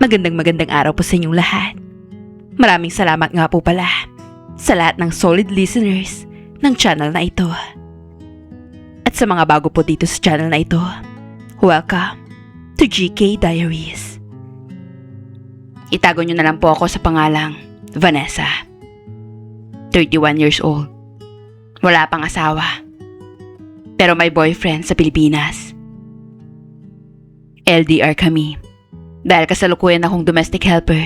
Magandang araw po sa inyong lahat. Maraming salamat nga po pala sa lahat ng solid listeners ng channel na ito. At sa mga bago po dito sa channel na ito, welcome to GK Diaries. Itago nyo na lang po ako sa pangalang Vanessa. 31 years old. Wala pang asawa. Pero may boyfriend sa Pilipinas. LDR kami dahil kasalukuyan akong domestic helper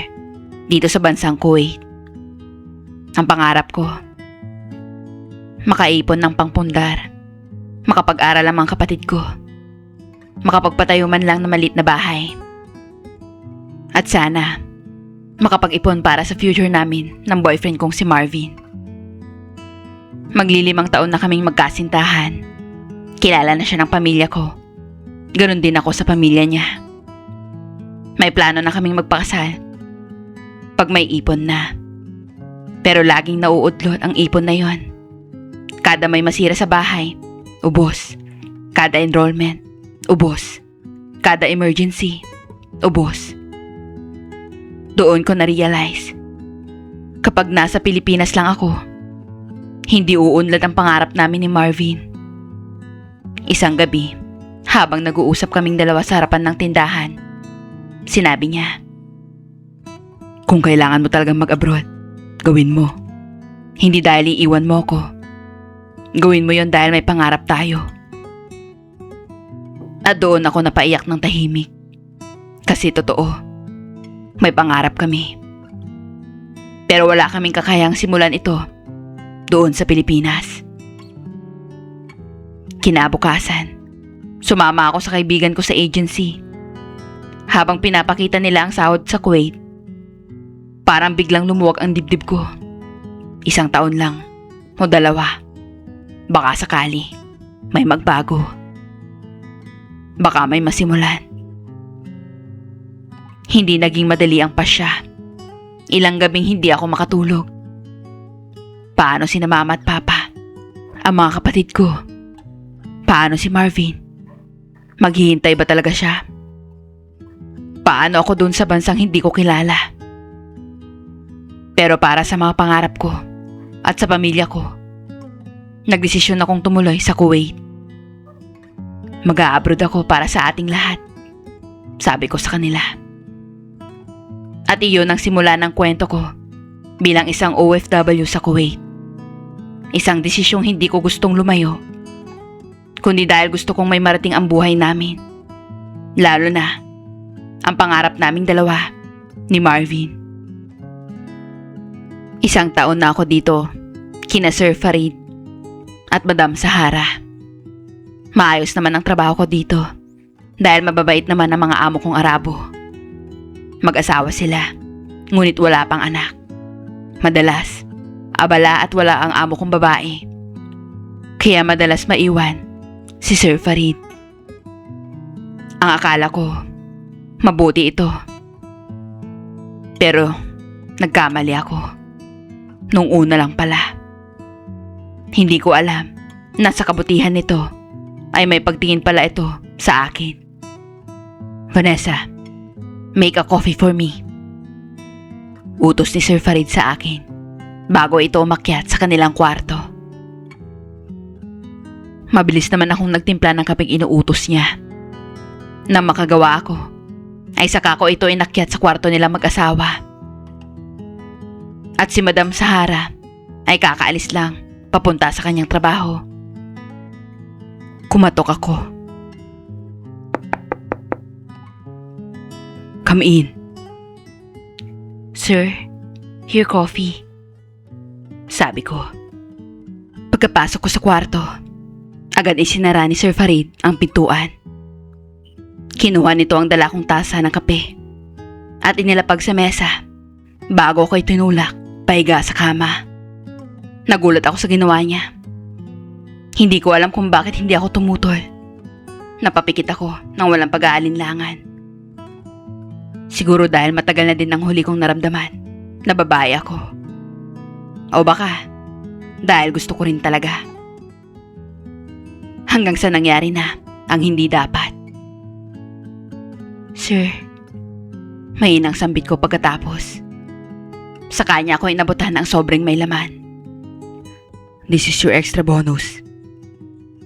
dito sa bansang Kuwait. Ang pangarap ko, makaipon ng pangpundar, makapag-aral ang mga kapatid ko, makapagpatayo man lang na maliit na bahay. At sana, makapag-ipon para sa future namin ng boyfriend kong si Marvin. Maglilimang taon na kaming magkasintahan. Kilala na siya ng pamilya ko. Ganon din ako sa pamilya niya. May plano na kaming magpakasal pag may ipon na. Pero laging nauudlot ang ipon na yon. Kada may masira sa bahay, ubos. Kada enrollment, ubos. Kada emergency, ubos. Doon ko na-realize, kapag nasa Pilipinas lang ako, hindi uunlad ang pangarap namin ni Marvin. Isang gabi, habang nag-uusap kaming dalawa sa harapan ng tindahan, sinabi niya, "Kung kailangan mo talagang mag-abroad, gawin mo. Hindi dahil iiwan mo ko. Gawin mo yon dahil may pangarap tayo." At doon ako napaiyak ng tahimik. Kasi totoo, may pangarap kami. Pero wala kaming kakayang simulan ito doon sa Pilipinas. Kinabukasan, sumama ako sa kaibigan ko sa agency. Habang pinapakita nila ang sahod sa Kuwait, parang biglang lumuwag ang dibdib ko. 1 taon lang o 2, baka sakali may magbago. Baka may masimulan. Hindi naging madali ang pasya. Ilang gabing hindi ako makatulog. Paano sina mama at papa? Ang mga kapatid ko? Paano si Marvin? Maghihintay ba talaga siya? Paano ako dun sa bansang hindi ko kilala? Pero para sa mga pangarap ko at sa pamilya ko, nagdesisyon akong tumuloy sa Kuwait. Mag-a-abroad ako para sa ating lahat, sabi ko sa kanila. At iyon ang simula ng kwento ko bilang isang OFW sa Kuwait. Isang desisyong hindi ko gustong lumayo, kundi dahil gusto kong may marating ang buhay namin. Lalo na, ang pangarap naming dalawa ni Marvin. 1 taon na ako dito, kina Sir Farid at Madam Sahara. Maayos naman ang trabaho ko dito, dahil mababait naman ang mga amo kong Arabo. Mag-asawa sila, ngunit wala pang anak. Madalas, abala at wala ang amo kong babae. Kaya madalas maiwan si Sir Farid. Ang akala ko, mabuti ito. Pero, nagkamali ako. Nung una lang pala. Hindi ko alam na sa kabutihan nito ay may pagtingin pala ito sa akin. "Vanessa, make a coffee for me." Utos ni Sir Farid sa akin bago ito umakyat sa kanilang kwarto. Mabilis naman akong nagtimpla ng kapeng inuutos niya. Nang makagawa ako, ay saka ko ito inakyat sa kwarto nila mag-asawa. At si Madam Sahara ay kakaalis lang papunta sa kanyang trabaho. Kumatok ako. "Come in." "Sir, your coffee," sabi ko. Pagkapasok ko sa kwarto, agad isinara ni Sir Farid ang pintuan. Kinuha nito ang dala kong tasa ng kape at inilapag sa mesa bago ko itinulak pahiga sa kama. Nagulat ako sa ginawa niya. Hindi ko alam kung bakit hindi ako tumutol. Napapikit ako nang walang pag-aalinlangan. Siguro dahil matagal na din ang huli kong naramdaman na babae ako. O baka dahil gusto ko rin talaga. Hanggang sa nangyari na ang hindi dapat. "Sir, Mahinang sambit ko pagkatapos. Sa kanya ako inabutan ng sobrang may laman. This is your extra bonus.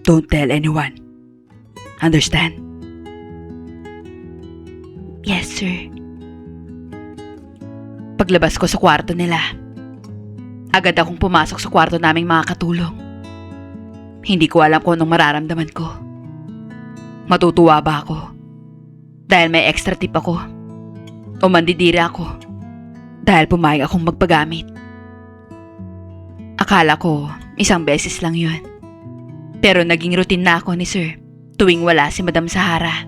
Don't tell anyone. Understand? Yes, sir. Paglabas ko sa kwarto nila, agad akong pumasok sa kwarto naming mga katulong. Hindi ko alam kung anong mararamdaman ko. Matutuwa ba ako dahil may extra tip ako? O mandidiri ako dahil pumayag akong magpagamit? Akala ko isang beses lang yun. Pero naging routine na ako ni Sir tuwing wala si Madam Sahara.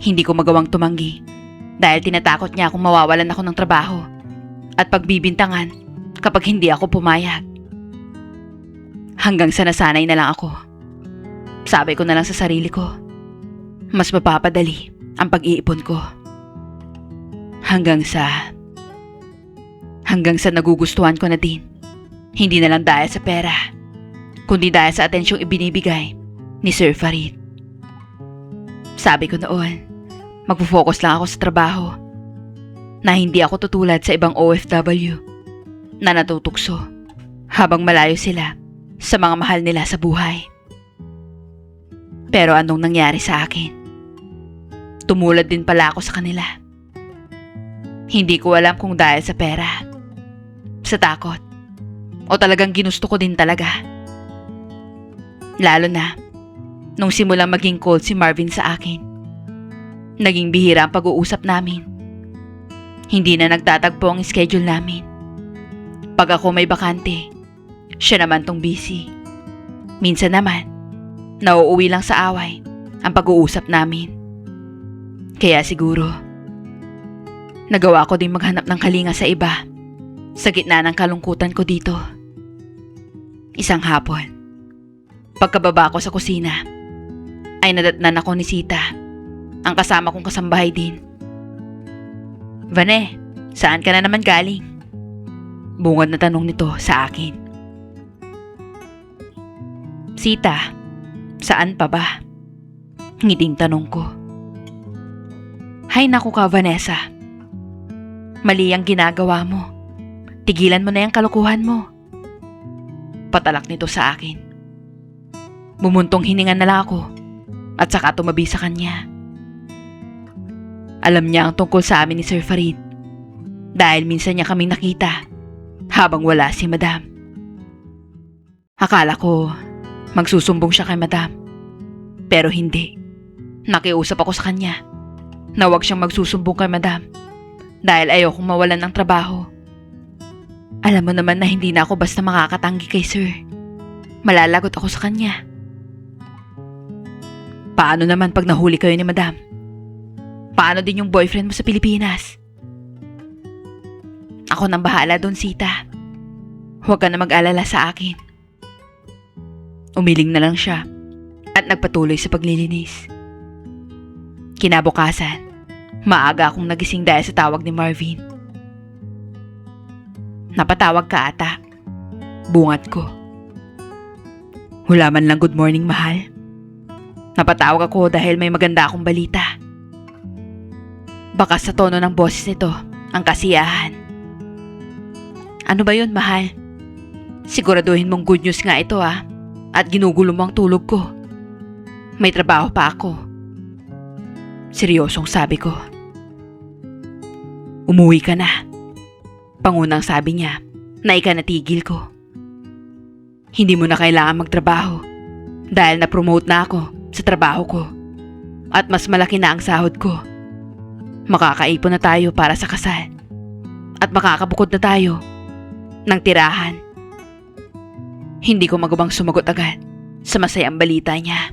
Hindi ko magawang tumanggi dahil tinatakot niya akong mawawalan ako ng trabaho at pagbibintangan kapag hindi ako pumayag. Hanggang sa nasanay na lang ako. Sabi ko na lang sa sarili ko, mas mapapadali ang pag-iipon ko. Hanggang sa nagugustuhan ko na din. Hindi na lang dahil sa pera, kundi dahil sa atensyong ibinibigay ni Sir Farid. Sabi ko noon, magpo-focus lang ako sa trabaho, na hindi ako tutulad sa ibang OFW na natutukso habang malayo sila sa mga mahal nila sa buhay. Pero anong nangyari sa akin? Tumulad din pala ako sa kanila. Hindi ko alam kung dahil sa pera, sa takot, o talagang ginusto ko din talaga. Lalo na nung simulang maging cold si Marvin sa akin. Naging bihira ang pag-uusap namin. Hindi na nagtatagpo ang schedule namin. Pag ako may bakante, siya naman tong busy. Minsan naman, nauuwi lang sa away ang pag-uusap namin. Kaya siguro, nagawa ko din maghanap ng kalinga sa iba sa gitna ng kalungkutan ko dito. Isang hapon, pagkababa ko sa kusina, ay nadatnan ako ni Sita, ang kasama kong kasambahay din. Vane, saan ka na naman galing? Bungad na tanong nito sa akin. Sita, saan pa ba? Ngiting tanong ko. Hay naku ka, Vanessa. Mali ang ginagawa mo. Tigilan mo na yung kalokohan mo. Patalak nito sa akin. Bumuntong hiningan na lang ako at saka tumabi sa kanya. Alam niya ang tungkol sa amin ni Sir Farid dahil minsan niya kaming nakita habang wala si Madam. Akala ko magsusumbong siya kay Madam, pero hindi. Nakiusap ako sa kanya na huwag siyang magsusumbong kay Madam dahil ayokong mawalan ng trabaho. Alam mo naman na hindi na ako basta makakatanggi kay Sir. Malalagot ako sa kanya. Paano naman pag nahuli kayo ni Madam? Paano din yung boyfriend mo sa Pilipinas? Ako nang bahala doon, Sita. Huwag ka na mag-alala sa akin. Umiling na lang siya at nagpatuloy sa paglilinis. Kinabukasan, maaga akong nagising dahil sa tawag ni Marvin. Napatawag ka ata. Bungat ko. Wala man lang good morning, mahal. Napatawag ako dahil may maganda akong balita. Baka sa tono ng boses nito ang kasiyahan. Ano ba yun, mahal? Siguraduhin mong good news nga ito at ginugulo mo ang tulog ko. May trabaho pa ako. Seryosong sabi ko. Umuwi ka na. Pangunang sabi niya na ikanatigil ko. Hindi mo na kailangan magtrabaho dahil na-promote na ako sa trabaho ko at mas malaki na ang sahod ko. Makakaipon na tayo para sa kasal at makakabukod na tayo ng tirahan. Hindi ko magawang sumagot agad sa masayang balita niya.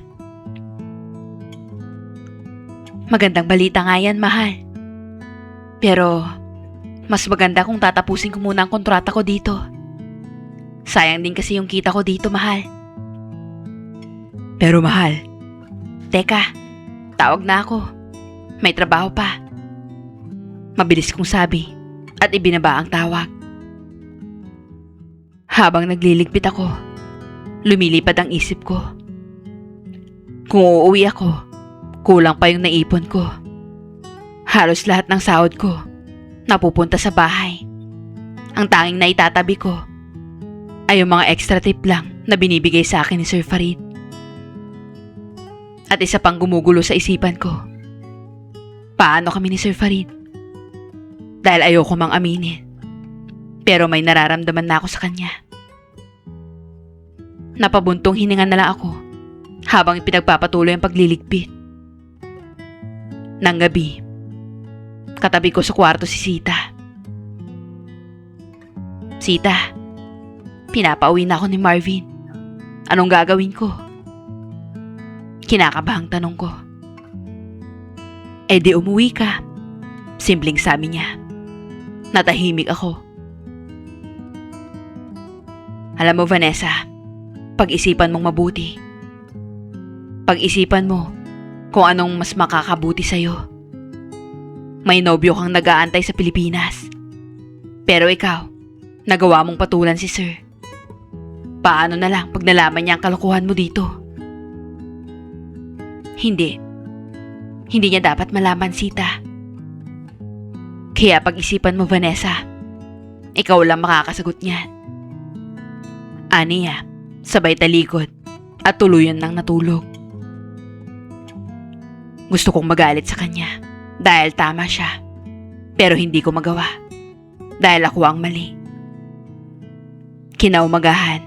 Magandang balita nga yan, mahal. Pero mas maganda kung tatapusin ko muna ang kontrata ko dito. Sayang din kasi yung kita ko dito, mahal. Pero mahal, teka, tawag na ako. May trabaho pa. Mabilis kong sabi at ibinaba ang tawag. Habang nagliligpit ako, lumilipad ang isip ko. Kung uuwi ako, kulang pa yung naipon ko. Halos lahat ng sahod ko napupunta sa bahay. Ang tanging naitatabi ko ay yung mga extra tip lang na binibigay sa akin ni Sir Farid. At isa pang gumugulo sa isipan ko, paano kami ni Sir Farid? Dahil ayoko mang aminin, pero may nararamdaman na ako sa kanya. Napabuntong hininga na lang ako habang ipinagpapatuloy ang pagliligpit. Nang gabi, katabi ko sa kwarto si Sita. Sita, pinapauwi na ako ni Marvin. Anong gagawin ko? Kinakabahang tanong ko. Eh di umuwi ka. Simpleng sabi niya. Natahimik ako. Alam mo Vanessa, pag-isipan mong mabuti. Pag-isipan mo kung anong mas makakabuti sa'yo. May nobyo kang nag-aantay sa Pilipinas. Pero ikaw, nagawa mong patulan si Sir. Paano na lang pag nalaman niya ang kalokohan mo dito? Hindi. Hindi niya dapat malaman, Sita. Kaya pag-isipan mo, Vanessa. Ikaw lang makakasagot niyan. Aniya, sabay talikod at tuluyan nang natulog. Gusto kong magalit sa kanya dahil tama siya. Pero hindi ko magawa dahil ako ang mali. Kinaumagahan,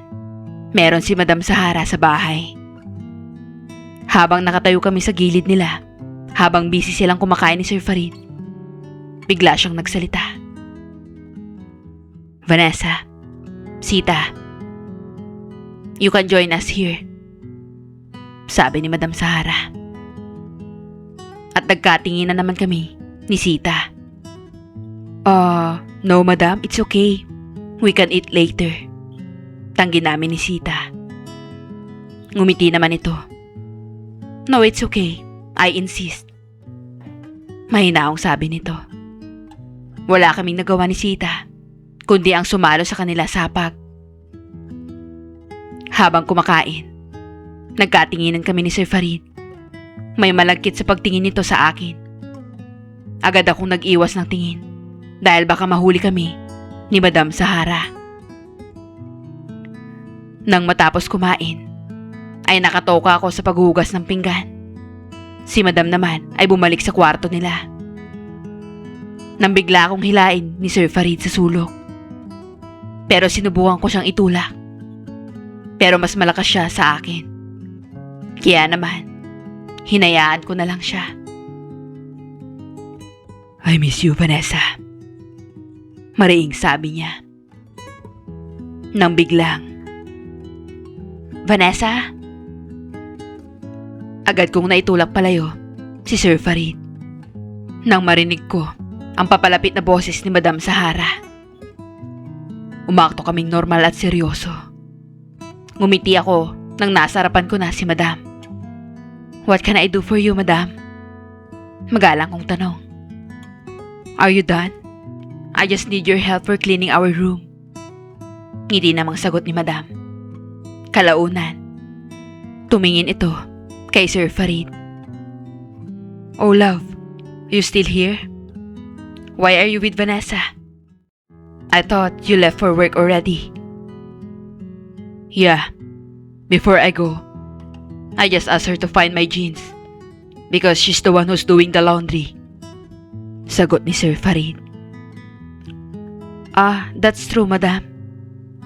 meron si Madam Sahara sa bahay. Habang nakatayo kami sa gilid nila, habang busy silang kumakain ni Sir Farid, bigla siyang nagsalita. Vanessa, Sita, you can join us here, sabi ni Madam Sahara. At nagkatingin na naman kami ni Sita. No madam, it's okay. We can eat later. Tanggi namin ni Sita. Ngumiti naman ito. No, it's okay. I insist. Mahinaong sabi nito. Wala kaming nagawa ni Sita, kundi ang sumalo sa kanila sapag. Habang kumakain, nagkatinginan kami ni Sir Farid. May malagkit sa pagtingin nito sa akin. Agad akong nag-iwas ng tingin dahil baka mahuli kami ni Madam Sahara. Nang matapos kumain, ay nakatoka ako sa paghugas ng pinggan. Si Madam naman ay bumalik sa kwarto nila. Nang bigla akong hilain ni Sir Farid sa sulok. Pero sinubukan ko siyang itulak. Pero mas malakas siya sa akin. Kaya naman, hinayaan ko na lang siya. I miss you, Vanessa. Mariing sabi niya. Nang biglang, Vanessa? Agad kong naitulak palayo si Sir Farid. Nang marinig ko ang papalapit na boses ni Madam Sahara. Umakto kaming normal at seryoso. Ngumiti ako nang nasa harapan ko na si Madam. What can I do for you, Madam? Magalang kong tanong. Are you done? I just need your help for cleaning our room. Ngiti namang sagot ni Madam. Kalaunan, tumingin ito kay Sir Farid. Oh love, you still here? Why are you with Vanessa? I thought you left for work already. Yeah, before I go, I just asked her to find my jeans because she's the one who's doing the laundry. Sagot ni Sir Farid. That's true, Madam.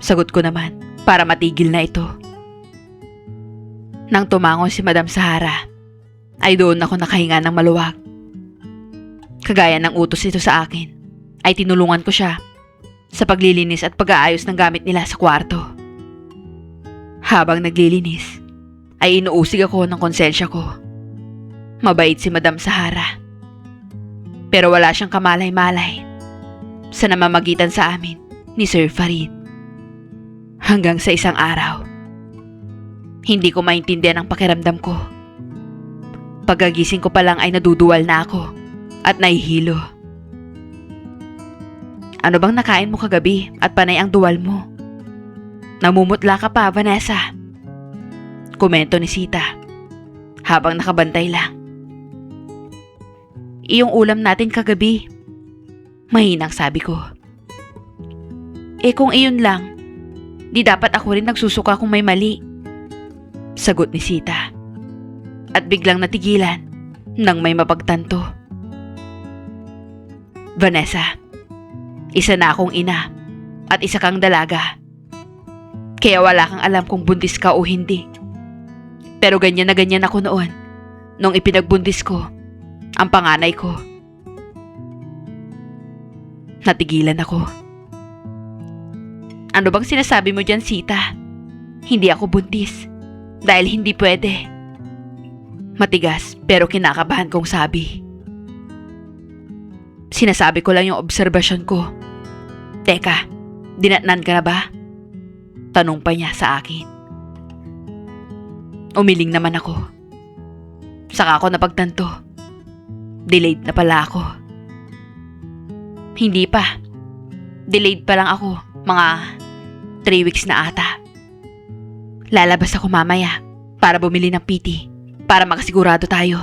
Sagot ko naman para matigil na ito. Nang tumangon si Madam Sahara, ay doon ako nakahinga ng maluwag. Kagaya ng utos nito sa akin, ay tinulungan ko siya sa paglilinis at pag-aayos ng gamit nila sa kwarto. Habang naglilinis, ay inuusig ako ng konsensya ko. Mabait si Madam Sahara. Pero wala siyang kamalay-malay sa namamagitan sa amin ni Sir Farid. Hanggang sa isang araw, hindi ko maintindihan ang pakiramdam ko. Pagkagising ko pa lang ay naduduwal na ako at nahihilo. Ano bang nakain mo kagabi at panay ang duwal mo? Namumutla ka pa, Vanessa. Komento ni Sita habang nakabantay lang. Iyong ulam natin kagabi. Mahinang sabi ko. Kung iyon lang, di dapat ako rin nagsusuka kung may mali. Sagot ni Sita. At biglang natigilan nang may mapagtanto. Vanessa, isa na akong ina at isa kang dalaga. Kaya wala kang alam kung buntis ka o hindi. Pero ganyan na ganyan ako noon nung ipinagbuntis ko ang panganay ko. Natigilan ako. Ano bang sinasabi mo dyan, Sita? Hindi ako buntis dahil hindi pwede. Matigas pero kinakabahan kong sabi. Sinasabi ko lang yung obserbasyon ko. Teka, dinatnan ka na ba? Tanong pa niya sa akin. Umiling naman ako. Saka ako napagtanto. Delayed na pala ako. Hindi pa. Delayed pa lang ako. Mga 3 weeks na ata. Lalabas ako mamaya para bumili ng PT para makasigurado tayo.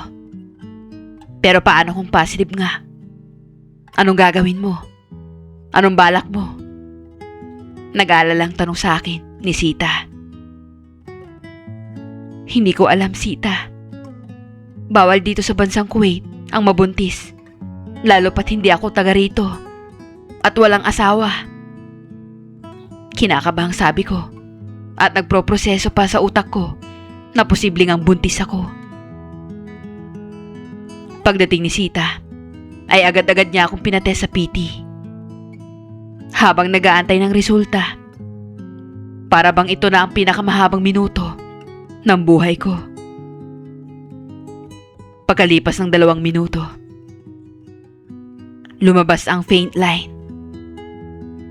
Pero paano kung positive nga? Anong gagawin mo? Anong balak mo? Nag-aalalang tanong sa akin ni Sita. Hindi ko alam, Sita. Bawal dito sa bansang Kuwait ang mabuntis. Lalo pat hindi ako taga rito. At walang asawa. Kinakabahang sabi ko. At nagproproseso pa sa utak ko na posibleng ang buntis ako. Pagdating ni Sita, ay agad-agad niya akong pinatest sa PT. Habang nag-aantay ng resulta, para bang ito na ang pinakamahabang minuto ng buhay ko. Pagkalipas ng 2 minuto, lumabas ang faint line.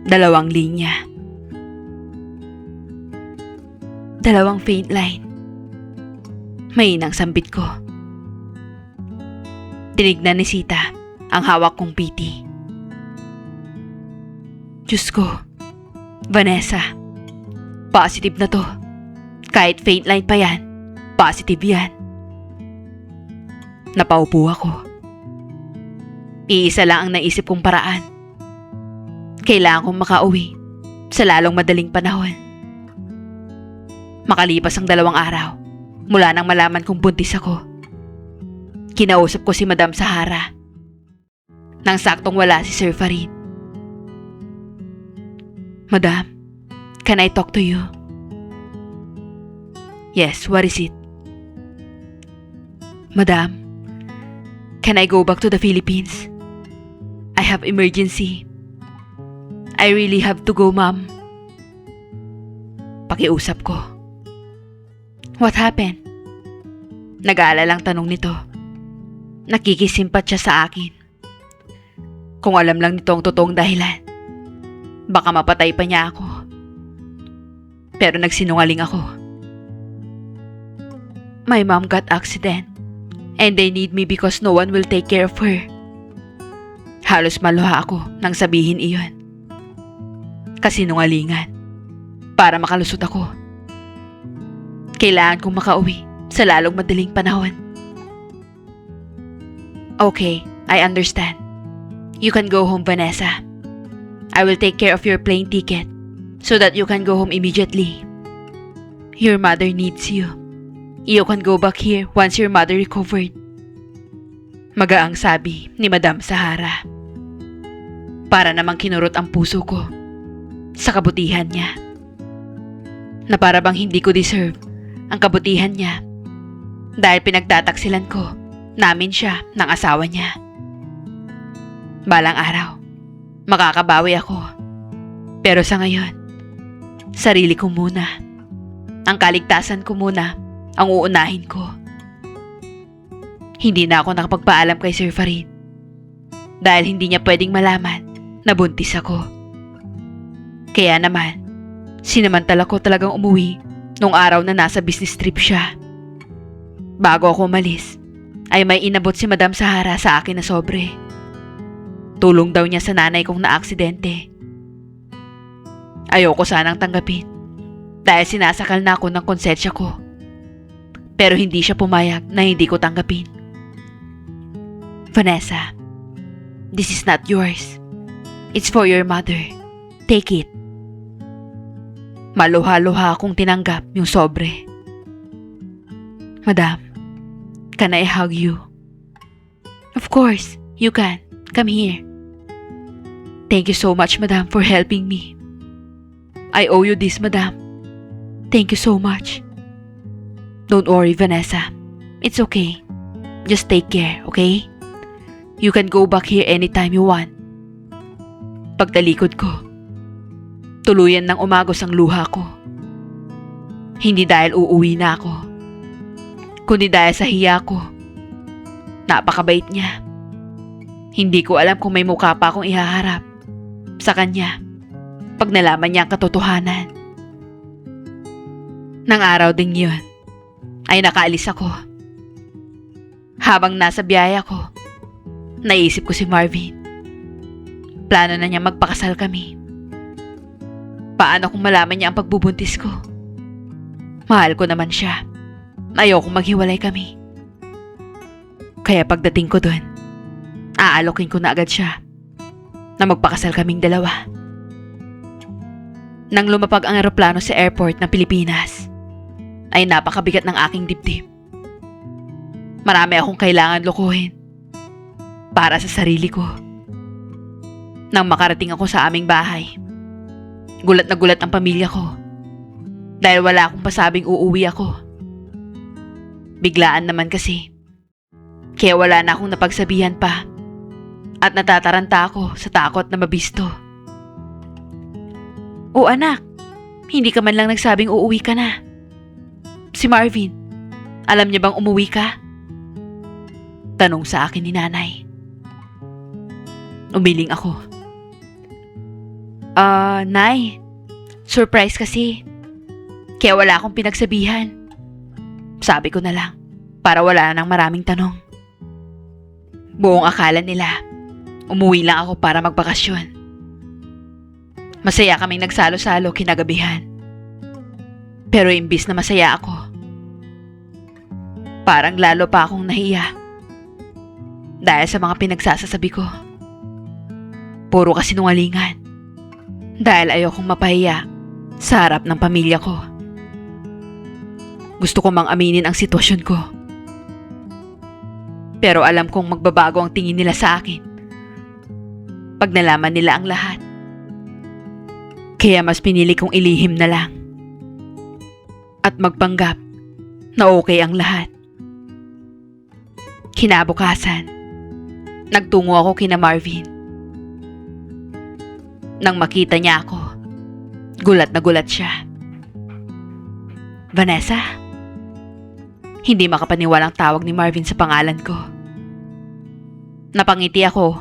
2 linya. 2 faint line. Mahinang sambit ko. Tinignan ni Sita ang hawak kong PT. Diyos ko, Vanessa, positive na to. Kahit faint line pa yan, positive yan. Napaupo ako. Iisa lang ang naisip kong paraan. Kailangan kong makauwi sa lalong madaling panahon. Makalipas ang 2 araw, mula nang malaman kong buntis ako, kinausap ko si Madam Sahara. Nang saktong wala si Sir Farid. Madam, can I talk to you? Yes, what is it? Madam, can I go back to the Philippines? I have emergency. I really have to go, ma'am. Pakiusap ko. What happened? Nag-aalalang tanong nito. Nakikisimpat siya sa akin. Kung alam lang nito ang totoong dahilan, baka mapatay pa niya ako. Pero nagsinungaling ako. My mom got accident and they need me because no one will take care of her. Halos maluha ako nang sabihin iyon. Kasinungalingan para makalusot ako. Kailangan kong makauwi sa lalong madaling panahon. Okay, I understand. You can go home, Vanessa. I will take care of your plane ticket so that you can go home immediately. Your mother needs you. You can go back here once your mother recovered. Magaang sabi ni Madam Sahara. Para namang kinurot ang puso ko sa kabutihan niya. Na para bang hindi ko deserve ang kabutihan niya dahil pinagtataksilan ko namin siya ng asawa niya. Balang araw, makakabawi ako. Pero sa ngayon, sarili ko muna. Ang kaligtasan ko muna ang uunahin ko. Hindi na ako nakapagpaalam kay Sir Farid dahil hindi niya pwedeng malaman na buntis ako. Kaya naman, sinamantala ko talagang umuwi nung araw na nasa business trip siya. Bago ako umalis, ay may inabot si Madam Sahara sa akin na sobre. Tulong daw niya sa nanay kong naaksidente. Ayoko sanang tanggapin dahil sinasakal na ako ng konsensya ko. Pero hindi siya pumayag na hindi ko tanggapin. Vanessa, this is not yours. It's for your mother. Take it. Maluha-luha akong tinanggap yung sobre. Madam, can I hug you? Of course, you can. Come here. Thank you so much, madam, for helping me. I owe you this, madam. Thank you so much. Don't worry, Vanessa. It's okay. Just take care, okay? You can go back here anytime you want. Pagtalikod ko, tuluyan ng umagos ang luha ko. Hindi dahil uuwi na ako, kundi dahil sa hiya ko. Napakabait niya. Hindi ko alam kung may mukha pa akong ihaharap sa kanya pag nalaman niya ang katotohanan. Nang araw ding yun, ay nakaalis ako. Habang nasa biyaya ko, naisip ko si Marvin. Plano na niya magpakasal kami. Paano kung malaman niya ang pagbubuntis ko? Mahal ko naman siya. Ayokong maghiwalay kami. Kaya pagdating ko dun, aalokin ko na agad siya na magpakasal kaming dalawa. Nang lumapag ang eroplano sa airport ng Pilipinas, ay napakabigat ng aking dibdib. Marami akong kailangan lukuhin para sa sarili ko. Nang makarating ako sa aming bahay, gulat na gulat ang pamilya ko dahil wala akong pasabing uuwi ako. Biglaan naman kasi, kaya wala na akong napagsabihan pa at natataranta ako sa takot na mabisto. O anak, hindi ka man lang nagsabing uuwi ka na. Si Marvin, alam niya bang umuwi ka? Tanong sa akin ni nanay. Umiling ako. Nay, surprise kasi. Kaya wala akong pinagsabihan. Sabi ko na lang, para wala nang maraming tanong. Buong akala nila, umuwi lang ako para magbakasyon. Masaya kaming nagsalo-salo kinagabihan. Pero imbis na masaya ako, parang lalo pa akong nahiya. Dahil sa mga pinagsasasabi ko. Puro kasinungalingan. Dahil ayokong mapahiya sa harap ng pamilya ko. Gusto ko mang aminin ang sitwasyon ko. Pero alam kong magbabago ang tingin nila sa akin pag nalaman nila ang lahat. Kaya mas pinili kong ilihim na lang at magpanggap na okay ang lahat. Kinabukasan, nagtungo ako kina Marvin. Nang makita niya ako, gulat na gulat siya. Vanessa? Hindi makapaniwalang tawag ni Marvin sa pangalan ko. Napangiti ako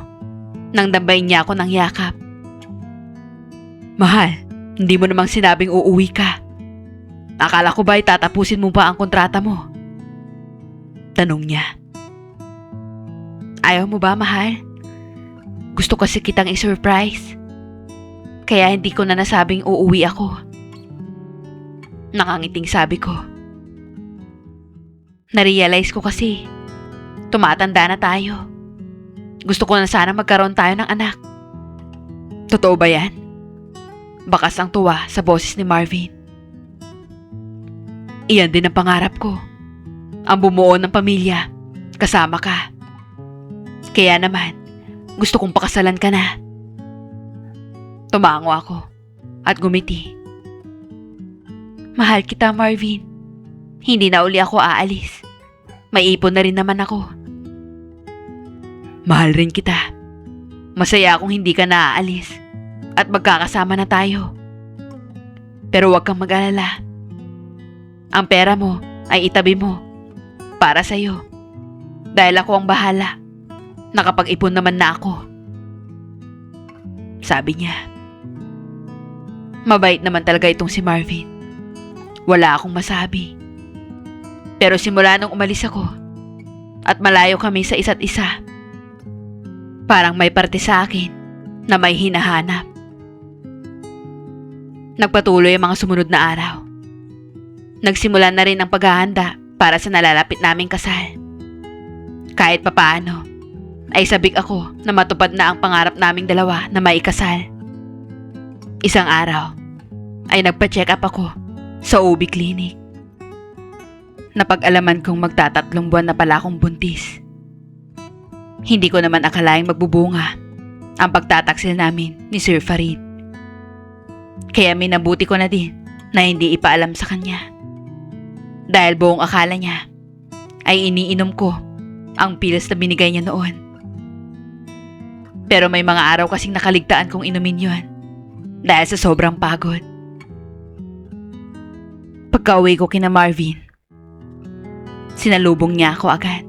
nang dambayin niya ako ng yakap. Mahal, hindi mo namang sinabing uuwi ka. Akala ko ba tatapusin mo pa ang kontrata mo? Tanong niya. Ayaw mo ba, mahal? Gusto kasi kitang i-surprise. Kaya hindi ko na nasabing uuwi ako. Nakangiting sabi ko. Narealize ko kasi, tumatanda na tayo. Gusto ko na sana magkaroon tayo ng anak. Totoo ba yan? Bakas ang tuwa sa boses ni Marvin. Iyan din ang pangarap ko. Ang bumuo ng pamilya, kasama ka. Kaya naman, gusto kong pakasalan ka na. Tumango ako at gumiti. Mahal kita, Marvin. Hindi na uli ako aalis. May ipon na rin naman ako. Mahal rin kita. Masaya akong hindi ka na aalis at magkakasama na tayo. Pero huwag kang mag-alala. Ang pera mo ay itabi mo para sa'yo. Dahil ako ang bahala. Nakapag-ipon naman na ako. Sabi niya. Mabait naman talaga itong si Marvin. Wala akong masabi. Pero simula nung umalis ako at malayo kami sa isa't isa, parang may parte sa akin na may hinahanap. Nagpatuloy ang mga sumunod na araw. Nagsimula na rin ang paghahanda para sa nalalapit naming kasal. Kahit papaano, ay sabik ako na matupad na ang pangarap naming dalawa na maikasal. Isang araw ay nagpa-check up ako sa OB clinic. Napag-alaman kong magtatatlong buwan na pala akong buntis. Hindi ko naman akalaing magbubunga ang pagtataksil namin ni Sir Farid. Kaya minabuti ko na din na hindi ipaalam sa kanya. Dahil buong akala niya ay iniinom ko ang pills na binigay niya noon. Pero may mga araw kasing nakaligtaan kong inumin yon dahil sa sobrang pagod. Pagka-uwi ko kina Marvin, sinalubong niya ako agad.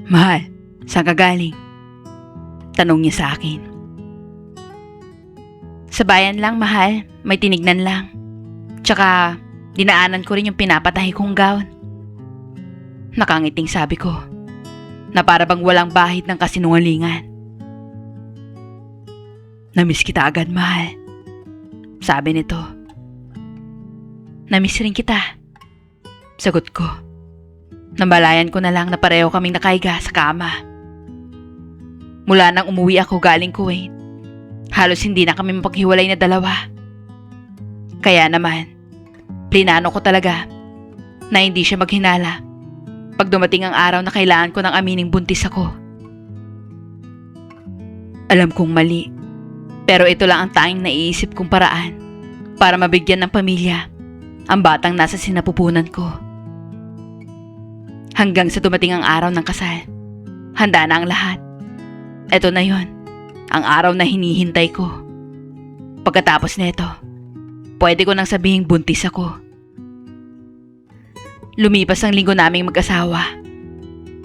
"Mahal, saan ka galing?" Tanong niya sa akin. "Sa bayan lang, mahal. May tinignan lang. Tsaka, dinaanan ko rin yung pinapatahi kong gown." Nakangiting sabi ko, na para bang walang bahid ng kasinungalingan. "Namiss kita agad, mahal." Sabi nito. "Namiss rin kita." Sagot ko. Nambalayan ko na lang na pareho kaming nakahiga sa kama. Mula nang umuwi ako galing Kuwait, halos hindi na kami mapaghiwalay na dalawa. Kaya naman, plinano ko talaga na hindi siya maghinala pag dumating ang araw na kailangan ko ng amining buntis ako. Alam kong mali, pero ito lang ang tanging naiisip kong paraan para mabigyan ng pamilya ang batang nasa sinapupunan ko. Hanggang sa dumating ang araw ng kasal, handa na ang lahat. Ito na yon, ang araw na hinihintay ko. Pagkatapos nito, pwede ko nang sabihing buntis ako. Lumipas ang linggo naming mag-asawa.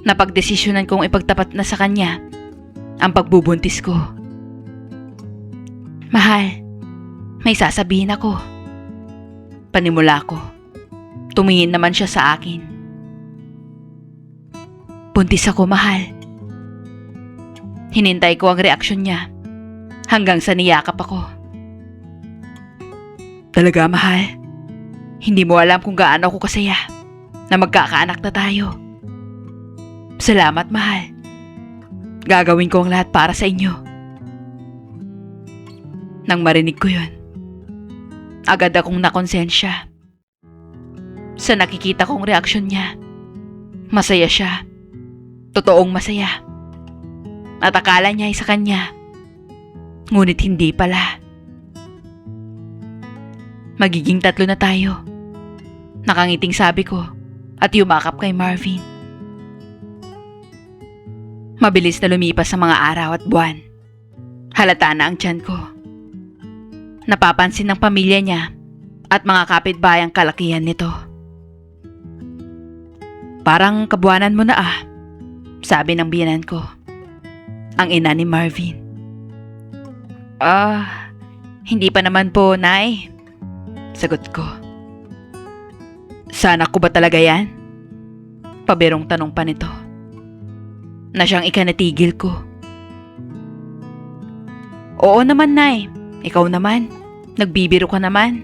Napagdesisyonan kong ipagtapat na sa kanya ang pagbubuntis ko. "Mahal, may sasabihin ako." Panimula ko. Tumingin naman siya sa akin. "Buntis ako, mahal." Hinintay ko ang reaksyon niya hanggang sa niyakap ako. "Talaga, mahal? Hindi mo alam kung gaano ako kasaya na magkakaanak na tayo." "Salamat, mahal. Gagawin ko ang lahat para sa inyo." Nang marinig ko yun, agad akong nakonsensya. Sa nakikita kong reaksyon niya, masaya siya. Totoong masaya. At akala niya ay sa kanya. Ngunit hindi pala. "Magiging 3 na tayo." Nakangiting sabi ko at yumakap kay Marvin. Mabilis na lumipas ang mga araw at buwan. Halata na ang tiyan ko. Napapansin ng pamilya niya at mga kapitbayang kalakihan nito. "Parang kabuanan mo na sabi ng biyenan ko, ang ina ni Marvin. Hindi pa naman po, Nay." Sagot ko. "Sana ko ba talaga yan?" Pabirong tanong pa nito, na siyang ikanatigil ko. "Oo naman, Nay. Ikaw naman. Nagbibiro ka naman."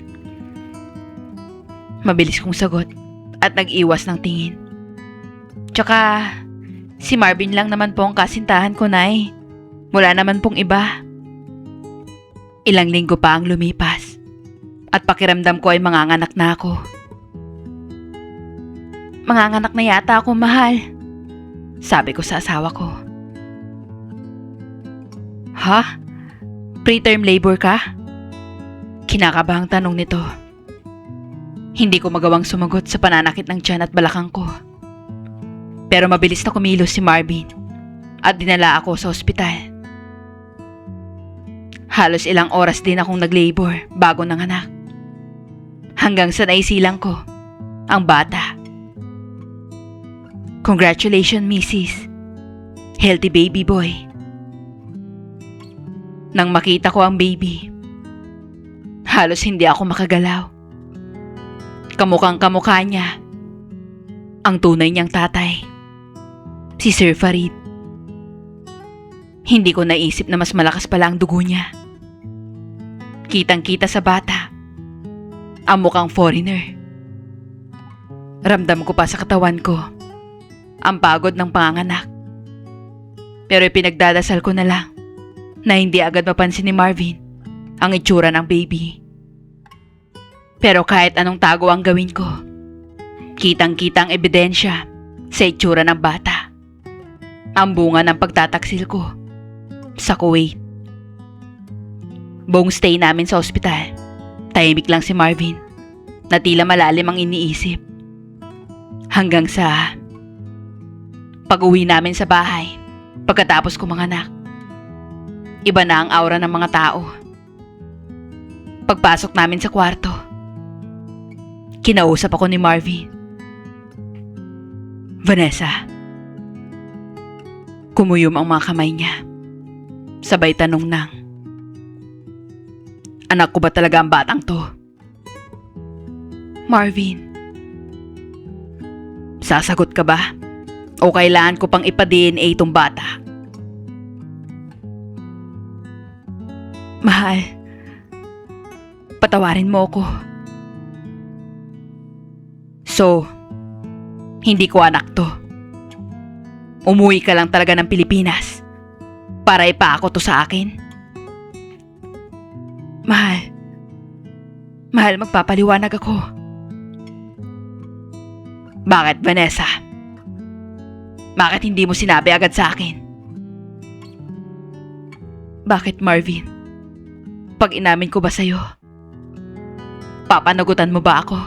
Mabilis kong sagot at nag-iwas ng tingin. "Tsaka, si Marvin lang naman po ang kasintahan ko, Nay. Wala naman pong iba." Ilang linggo pa ang lumipas at pakiramdam ko ay manganganak na ako. "Manganganak na yata ako, mahal," sabi ko sa asawa ko. "Ha? Preterm labor ka?" Kinakabahang tanong nito. Hindi ko magawang sumagot sa pananakit ng tiyan at balakang ko. Pero mabilis na kumilos si Marvin at dinala ako sa ospital. Halos ilang oras din akong nag-labor bago nanganak. Hanggang sa naisilang ko ang bata. "Congratulations, Mrs. Healthy baby boy." Nang makita ko ang baby, halos hindi ako makagalaw. Kamukhang kamukha niya ang tunay niyang tatay, si Sir Farid. Hindi ko naisip na mas malakas pala ang dugo niya. Kitang-kita sa bata ang mukhang foreigner. Ramdam ko pa sa katawan ko ang pagod ng panganganak. Pero ipinagdadasal ko na lang na hindi agad mapansin ni Marvin ang itsura ng baby. Pero kahit anong tago ang gawin ko, kitang-kitang ebidensya sa itsura ng bata. Ang bunga ng pagtataksil ko sa Kuwait. Buong stay namin sa ospital, tahimik lang si Marvin na tila malalim ang iniisip. Hanggang sa pag-uwi namin sa bahay pagkatapos ko manganak. Iba na ang aura ng mga tao. Pagpasok namin sa kwarto, kinausap ako ni Marvin. Vanessa. Kumuyom ang mga kamay niya. Sabay tanong ng, anak ko ba talaga ang batang to? Marvin. Sasagot ka ba? O kailangan ko pang ipa-DNA itong bata? Mahal, patawarin mo ako. So, hindi ko anak to. Umuwi ka lang talaga ng Pilipinas para ipaako to sa akin? Mahal, magpapaliwanag ako. Bakit, Vanessa? Bakit hindi mo sinabi agad sa akin? Bakit, Marvin? Pag inamin ko ba sa'yo, papanagutan mo ba ako?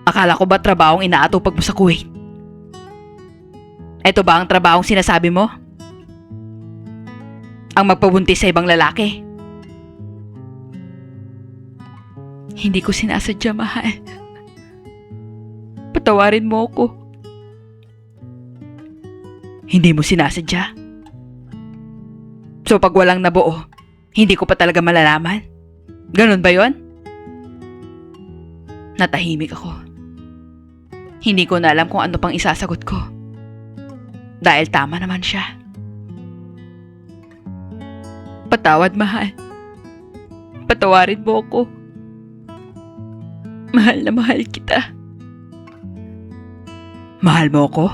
Akala ko ba trabahong inaatupag mo sa Kuwait? Ito ba ang trabahong sinasabi mo? Ang magpabuntis sa ibang lalaki? Hindi ko sinasadya, mahal. Patawarin mo ako. Hindi mo sinasadya? So pag walang nabuo, hindi ko pa talaga malalaman? Ganun ba yon? Natahimik ako. Hindi ko na alam kung ano pang isasagot ko. Dahil tama naman siya. Patawad, mahal. Patawarin mo ako. Mahal na mahal kita. Mahal mo ako?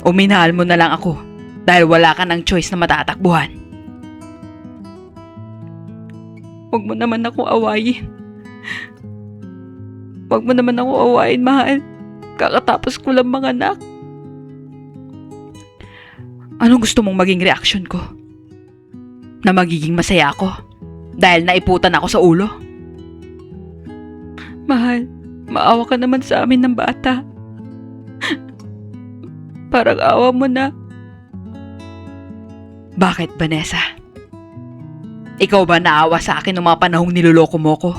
O minahal mo na lang ako dahil wala ka ng choice na matatakbuhan? Huwag mo naman ako awayin. Huwag mo naman ako awayin, mahal. Kakatapos ko lang manganak. Anong gusto mong maging reaksyon ko? Na magiging masaya ako dahil naiputan ako sa ulo? Mahal, maawa ka naman sa amin ng bata. Parang awa mo na. Bakit, Vanessa? Ikaw ba naawa sa akin noong mga panahong niloloko mo ko?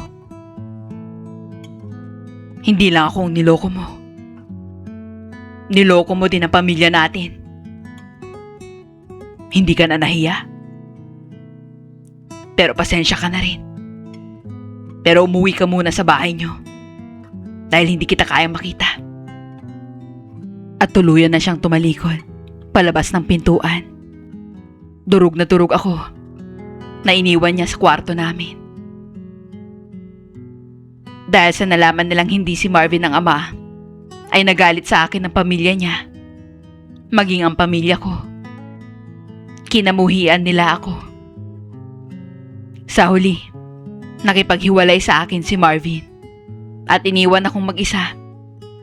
Hindi lang akong niloko mo. Niloko mo din ang pamilya natin. Hindi ka na nahiya? Pero pasensya ka na rin. Pero umuwi ka muna sa bahay nyo dahil hindi kita kayang makita. At tuluyan na siyang tumalikod palabas ng pintuan. Durog na durog ako na iniwan niya sa kwarto namin. Dahil sa nalaman nilang hindi si Marvin ang ama, ay nagalit sa akin ang pamilya niya, maging ang pamilya ko. Kinamuhian nila ako. Sa huli, nakipaghiwalay sa akin si Marvin at iniwan akong mag-isa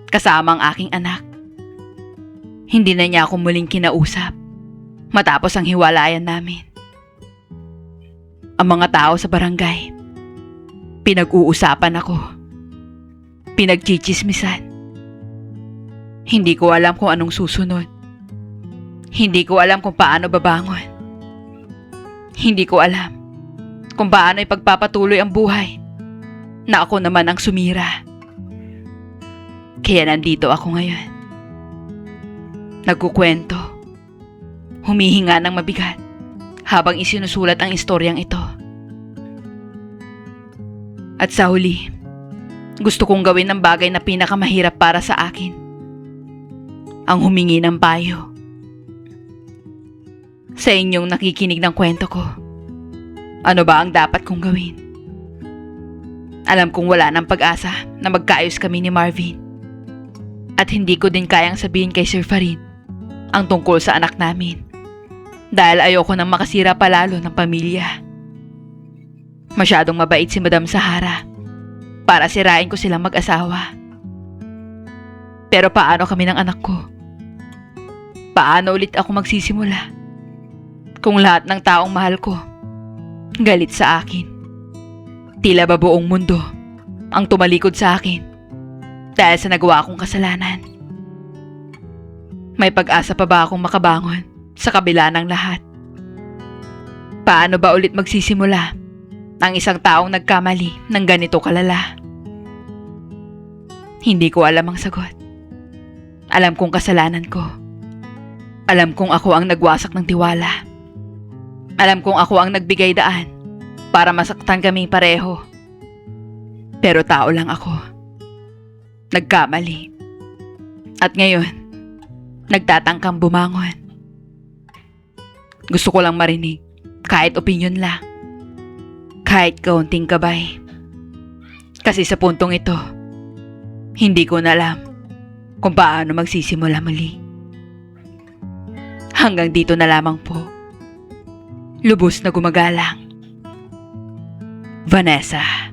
kasama ang aking anak. Hindi na niya ako muling kinausap matapos ang hiwalayan namin. Ang mga tao sa barangay, pinag-uusapan ako, pinagchichismisan. Hindi ko alam kung anong susunod. Hindi ko alam kung paano babangon. Hindi ko alam kung paano ipagpapatuloy ang buhay na ako naman ang sumira. Kaya nandito ako ngayon. Nagkukwento. Humihinga ng mabigat habang isinusulat ang istoryang ito. At sa huli, gusto kong gawin ang bagay na pinakamahirap para sa akin. Ang humingi ng payo. Sa inyong nakikinig ng kwento ko, ano ba ang dapat kong gawin? Alam kong wala ng pag-asa na magkaayos kami ni Marvin. At hindi ko din kayang sabihin kay Sir Farid ang tungkol sa anak namin. Dahil ayoko nang makasira palalo ng pamilya. Masyadong mabait si Madam Sahara para sirain ko silang mag-asawa. Pero paano kami ng anak ko? Paano ulit ako magsisimula? Kung lahat ng taong mahal ko galit sa akin. Tila ba buong mundo ang tumalikod sa akin dahil sa nagawa kong kasalanan. May pag-asa pa ba akong makabangon sa kabila ng lahat? Paano ba ulit magsisimula ang isang taong nagkamali ng ganito kalala? Hindi ko alam ang sagot. Alam kong kasalanan ko. Alam kong ako ang nagwasak ng tiwala. Alam kong ako ang nagbigay daan para masaktan kaming pareho. Pero tao lang ako. Nagkamali. At ngayon, nagtatangkang bumangon. Gusto ko lang marinig, kahit opinyon lang. Kahit kaunting gabay. Kasi sa puntong ito, hindi ko na alam kung paano magsisimula muli. Hanggang dito na lamang po. Lubos na gumagalang. Vanessa.